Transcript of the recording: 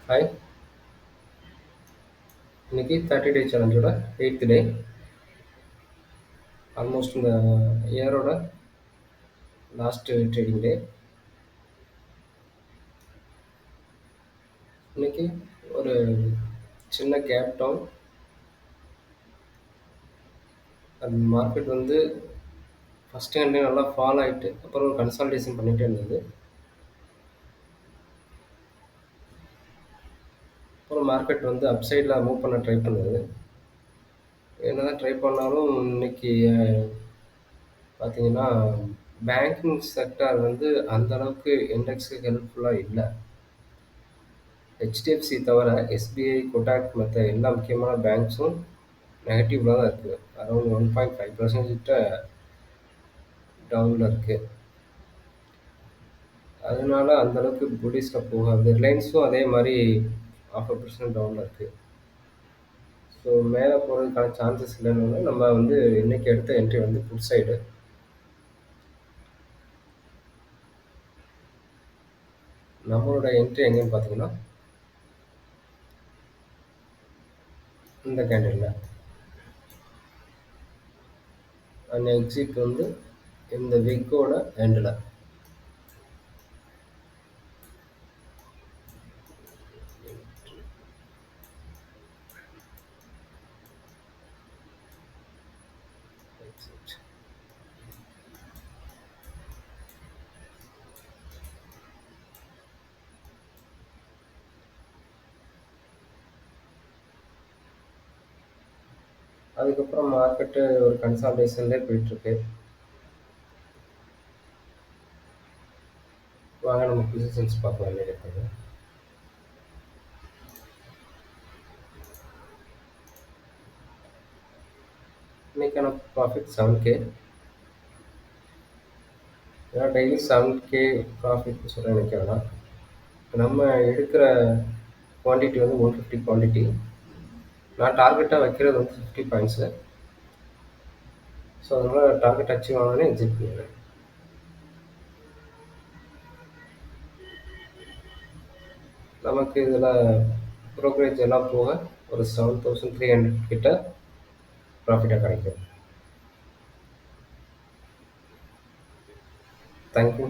Hi. இன்னைக்கு 30 டே சேலஞ்சோட 8th டே. Almost இந்த இயரோட last trading டே. இன்னைக்கு ஒரு சின்ன கேப் டவுன். அந்த மார்க்கெட் வந்து ஃபர்ஸ்ட் ஹேண்டே நல்லா ஃபால் ஆயிட்டு அப்புறம் ஒரு கன்சால்டேஷன் பண்ணிட்டே இருந்தது. அப்புறம் மார்க்கெட் வந்து அப் சைடில் மூவ் பண்ண ட்ரை பண்ணுது. என்னதான் ட்ரை பண்ணாலும் இன்னைக்கு பார்த்தீங்கன்னா பேங்கிங் செக்டார் வந்து அந்த அளவுக்கு இண்டெக்ஸுக்கு ஹெல்ப்ஃபுல்லாக இல்லை. ஹெச்டிஎஃப்சி தவிர எஸ்பிஐ, கொட்டாக் மற்ற எல்லா முக்கியமான பேங்க்ஸும் நெகட்டிவ்ல தான் இருக்குது. அரௌண்ட் 1.5% கிட்ட டவுனில் இருக்குது. அதனால அந்த அளவுக்கு புலிஸில் போகாது. ரிலையன்ஸும் அதே மாதிரி 0.5% டவுனில் இருக்குது. ஸோ மேலே போகிறதுக்கான சான்சஸ் இல்லைன்னு நம்ம வந்து இன்னைக்கு எடுத்த என்ட்ரி வந்து புட் சைடு. நம்மளோட என்ட்ரி எங்கேன்னு பார்த்தீங்கன்னா இந்த கேண்டில் அந்த எக்ஸிட் வந்து இந்த வீக்கோட எண்டில். அதுக்கப்புறம் மார்க்கெட்டு ஒரு கன்சால்டேஷன்லேயே போயிட்டுருக்கு. வாங்க நம்ம பொசிஷன்ஸ் பார்க்கலாம் என்ன இருக்குது. இன்னைக்கான ப்ராஃபிட் 7K. ஏன்னா டெய்லி 7K ப்ராஃபிட் சொல்ல நினைக்க வேணாம். நம்ம எடுக்கிற குவான்டிட்டி வந்து 150 குவான்டிட்டி. நான் டார்கெட்டாக வைக்கிறது வந்து 50 பாயிண்ட்ஸு. ஸோ அதனால் டார்கெட் அச்சீவ் ஆனோடனே எக்ஸிட் பண்ணிடுறேன். நமக்கு இதில் ப்ரோக்கரேஜ் எல்லாம் போக ஒரு 7300 கிட்ட ப்ராஃபிட்டாக கிடைக்கும். தேங்க்யூ.